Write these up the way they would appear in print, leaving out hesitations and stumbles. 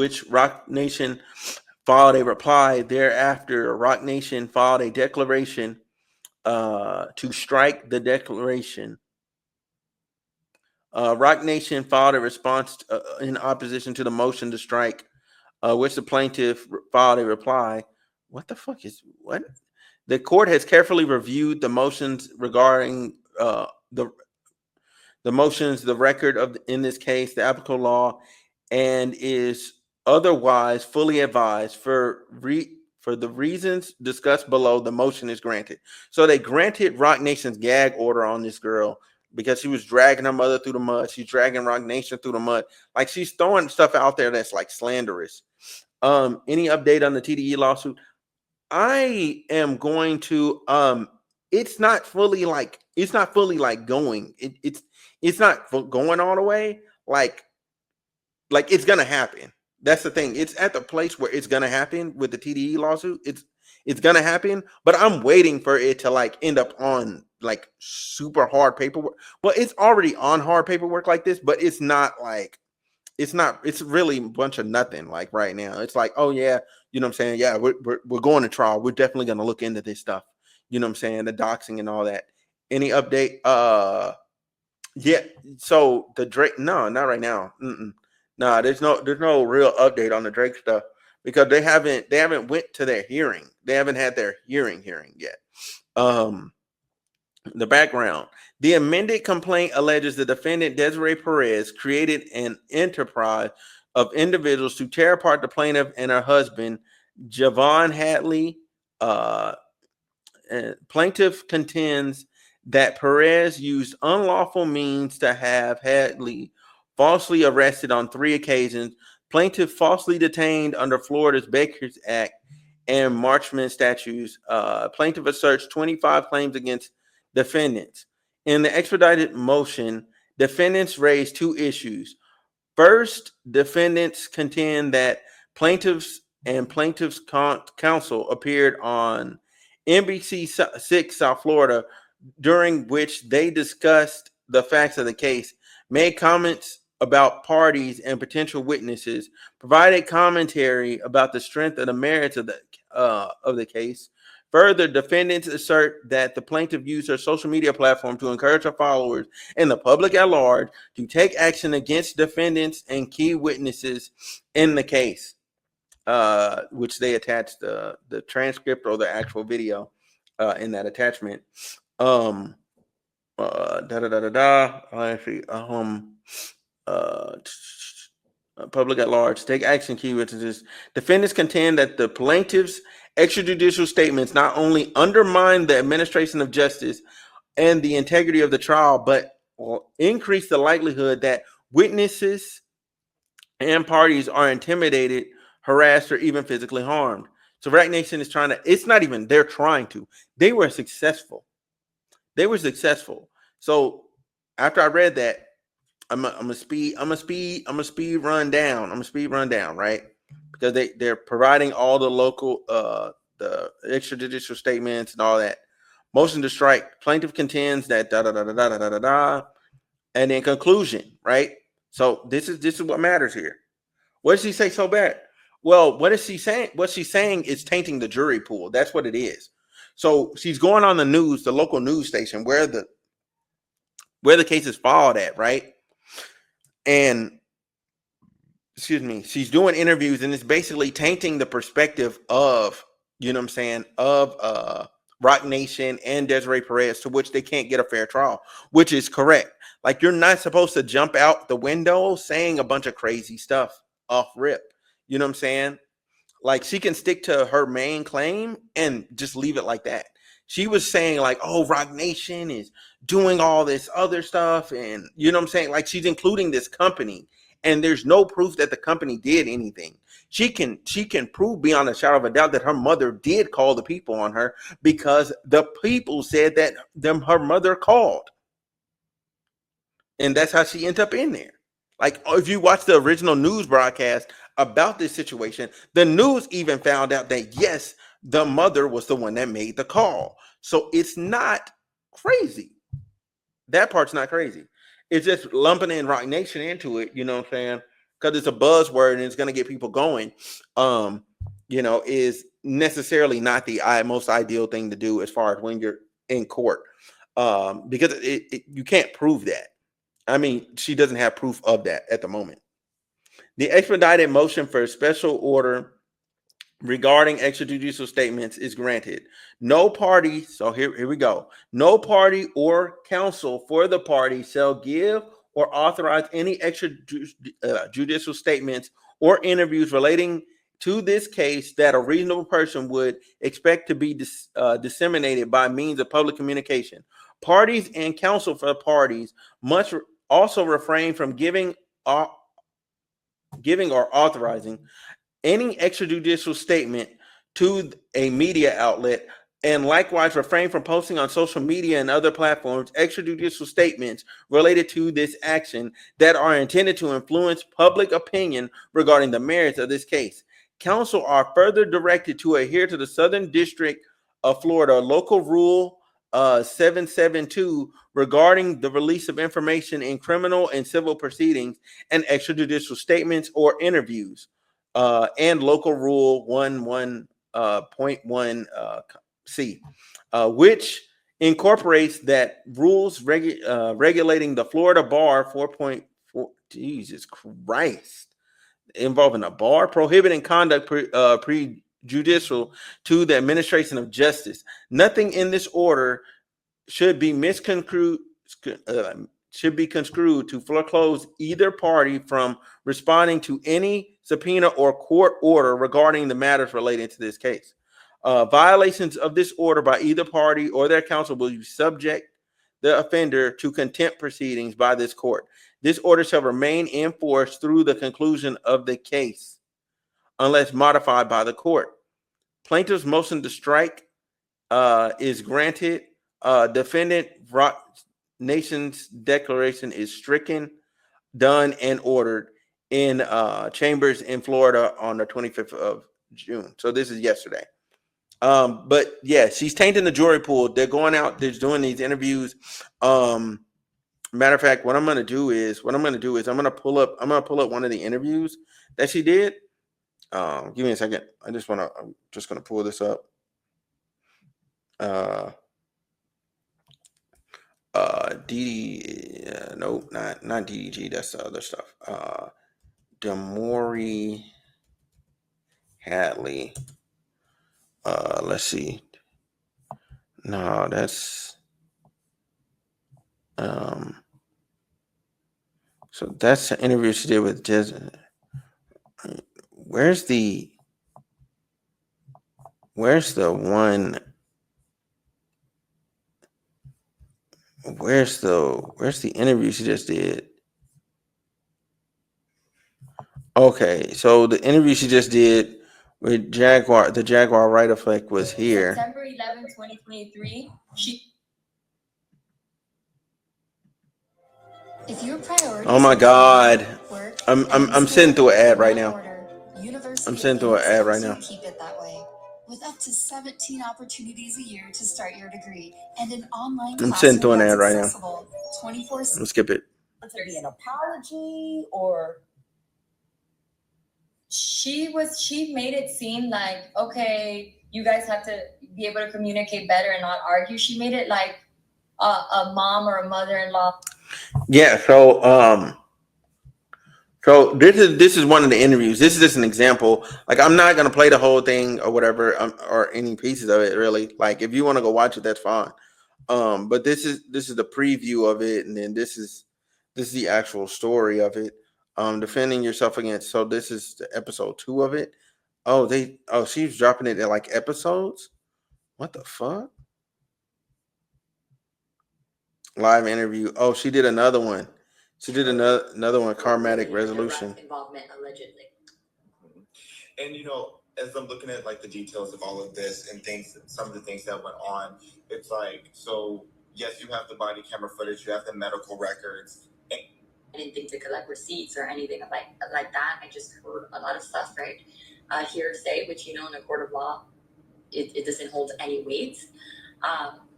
which Rock Nation filed a reply. Thereafter, Rock Nation filed a declaration to strike the declaration. Rock Nation filed a response in opposition to the motion to strike, which the plaintiff filed a reply. What the fuck is what? The court has carefully reviewed the motions regarding the motions, the record of in this case, the applicable law, and is otherwise fully advised for the reasons discussed below. The motion is granted. So they granted Rock Nation's gag order on this girl because she was dragging her mother through the mud. She's dragging Rock Nation through the mud. Like, she's throwing stuff out there that's like slanderous. Any update on the TDE lawsuit? I am going to it's not fully like going. It's not going all the way. Like it's gonna happen. That's the thing. It's at the place where it's gonna happen with the TDE lawsuit. It's gonna happen, but I'm waiting for it to like end up on like super hard paperwork. Well, it's already on hard paperwork like this, but it's not like it's really a bunch of nothing like right now. It's like, oh yeah, you know what I'm saying? Yeah, we're going to trial. We're definitely gonna look into this stuff. You know what I'm saying? The doxing and all that. Any update? Yeah. So the Drake, no, not right now. No, there's no real update on the Drake stuff because they haven't went to their hearing. They haven't had their hearing yet. The background. The amended complaint alleges the defendant, Desiree Perez, created an enterprise of individuals to tear apart the plaintiff and her husband, Demoree Hadley. Plaintiff contends that Perez used unlawful means to have Hadley falsely arrested on 3 occasions. Plaintiff falsely detained under Florida's Baker's Act and Marchman statutes. Plaintiff asserts 25 claims against defendants. In the expedited motion, defendants raised 2 issues. First, defendants contend that plaintiffs and plaintiffs' counsel appeared on NBC 6 South Florida, during which they discussed the facts of the case, made comments about parties and potential witnesses, provided commentary about the strength of the merits of the case. Further, defendants assert that the plaintiff used her social media platform to encourage her followers and the public at large to take action against defendants and key witnesses in the case, which they attached the transcript or the actual video in that attachment. Public at large, take action, key witnesses. Defendants contend that the plaintiff's extrajudicial statements not only undermine the administration of justice and the integrity of the trial, but will increase the likelihood that witnesses and parties are intimidated, harassed, or even physically harmed. So Rock Nation is trying to, it's not even they're trying to, they were successful. So after I read that, I'm a speed run down, right? Because they're providing all the local the extrajudicial statements and all that. Motion to strike. Plaintiff contends that and then conclusion, right? So this is what matters here. What does she say so bad? Well, what is she saying? What she's saying is tainting the jury pool. That's what it is. So she's going on the news, the local news station where the case is filed at, right? And she's doing interviews, and it's basically tainting the perspective of, you know what I'm saying, of Rock Nation and Desiree Perez, to which they can't get a fair trial, which is correct. Like, you're not supposed to jump out the window saying a bunch of crazy stuff off rip. You know what I'm saying? Like, she can stick to her main claim and just leave it like that. She was saying like, oh, Rock Nation is doing all this other stuff. And you know what I'm saying? Like, she's including this company, and there's no proof that the company did anything. She can prove beyond a shadow of a doubt that her mother did call the people on her, because the people said that her mother called. And that's how she ends up in there. Like, if you watch the original news broadcast about this situation, the news even found out that, yes, the mother was the one that made the call. So it's not crazy. That part's not crazy. It's just lumping in Rock Nation into it, you know what I'm saying? because it's a buzzword and it's going to get people going, is necessarily not the most ideal thing to do as far as when you're in court, because you can't prove that. I mean, she doesn't have proof of that at the moment. The expedited motion for a special order regarding extrajudicial statements is granted. No party, so here we go. No party or counsel for the party shall give or authorize any extrajudicial statements or interviews relating to this case that a reasonable person would expect to be disseminated by means of public communication. Parties and counsel for the parties must also refrain from giving or authorizing any extrajudicial statement to a media outlet, and likewise refrain from posting on social media and other platforms extrajudicial statements related to this action that are intended to influence public opinion regarding the merits of this case. Counsel are further directed to adhere to the Southern District of Florida Local Rule 772 regarding the release of information in criminal and civil proceedings and extrajudicial statements or interviews, and Local Rule 11.1 C, which incorporates that rules regulating the Florida Bar 4.4. Jesus Christ. Involving a bar, prohibiting conduct prejudicial to the administration of justice. Nothing in this order should be misconstrued. Should be construed to foreclose either party from responding to any subpoena or court order regarding the matters relating to this case. Violations of this order by either party or their counsel will be subject the offender to contempt proceedings by this court. This order shall remain in force through the conclusion of the case, unless modified by the court. Plaintiff's motion to strike is granted. Defendant Nation's declaration is stricken, done, and ordered in chambers in Florida on the 25th of June. So this is yesterday. But yeah, she's tainting the jury pool. They're going out, they're doing these interviews. Matter of fact, what I'm gonna do is I'm gonna pull up one of the interviews that she did. Give me a second. I'm just gonna pull this up. No, not DDG. That's the other stuff. Demoree Hadley. Let's see. No, that's so that's the interview she did with Desiree. Where's the one? Where's the interview she just did? Okay, so the interview she just did with the Jaguar Right Effect was here. September 11, 2023. Oh my God! I'm sitting through an ad right now. I'm sitting through an ad right now. Keep it that way. With up to 17 opportunities a year to start your degree and an online I'm sitting through an ad right now. 24/7. Let's skip it. To be an apology, or she made it seem like, okay, you guys have to be able to communicate better and not argue. She made it like a mom or a mother-in-law. Yeah, so this is one of the interviews. This is just an example. Like, I'm not gonna play the whole thing or whatever, or any pieces of it really. Like, if you want to go watch it, that's fine. But this is the preview of it, and then this is the actual story of it. Defending yourself against. So this is the episode 2 of it. She's dropping it in like episodes. What the fuck? Live interview. Oh, she did another one. She did another one. Karmatic resolution. Involvement allegedly. And as I'm looking at like the details of all of this and some of the things that went on, it's like, so yes, you have the body camera footage, you have the medical records. I didn't think to collect receipts or anything like that. I just heard a lot of stuff, right? Hearsay, which in a court of law, it doesn't hold any weight.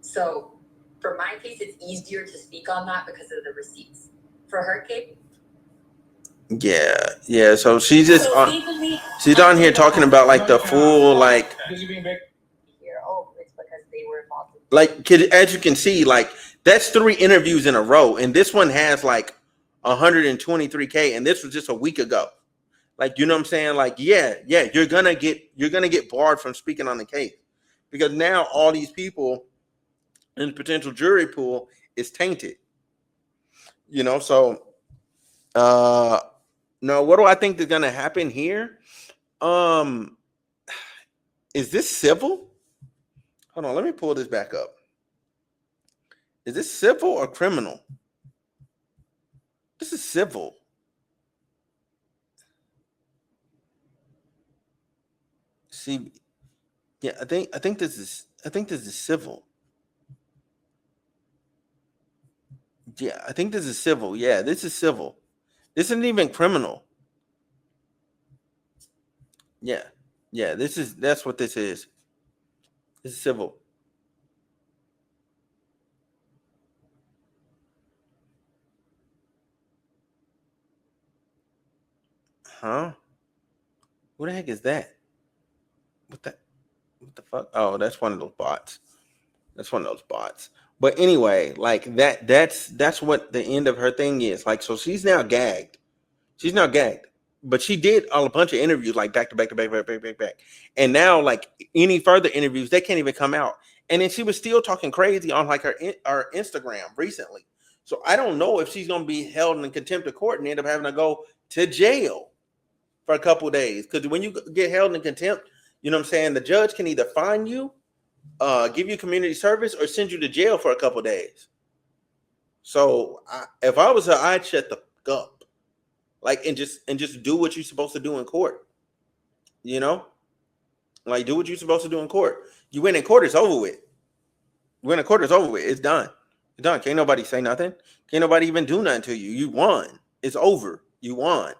So for my case, it's easier to speak on that because of the receipts. For her case, Yeah. So she's just she's on here talking about like the full like Here, oh, it's because they were involved. Like as you can see, like that's 3 interviews in a row, and this one has like 123K, and this was just a week ago. Like, you know what I'm saying? Like, yeah, you're gonna get barred from speaking on the case because now all these people in the potential jury pool is tainted. You know, so no, what do I think is gonna happen here? Um, is this civil? Hold on, let me pull this back up. Is this civil or criminal? This is civil. See, yeah, I think this is civil. Yeah, I think this is civil. Yeah, this is civil. This isn't even criminal. Yeah. That's what this is. This is civil. Huh? What the heck is that? What the fuck? Oh, that's one of those bots. But anyway, like that's what the end of her thing is. Like, so she's now gagged. But she did a bunch of interviews like back to back. And now like any further interviews, they can't even come out. And then she was still talking crazy on like her Instagram recently. So I don't know if she's gonna be held in contempt of court and end up having to go to jail for a couple of days. Because when you get held in contempt, you know what I'm saying, the judge can either fine you, give you community service, or send you to jail for a couple of days. So if I was her, I'd shut the fuck up. Like, and just do what you're supposed to do in court. You know? Like, do what you're supposed to do in court. You win in court, it's over with. It's done. It's done. Can't nobody say nothing. Can't nobody even do nothing to you. You won. It's over. You won.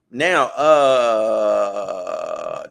Now,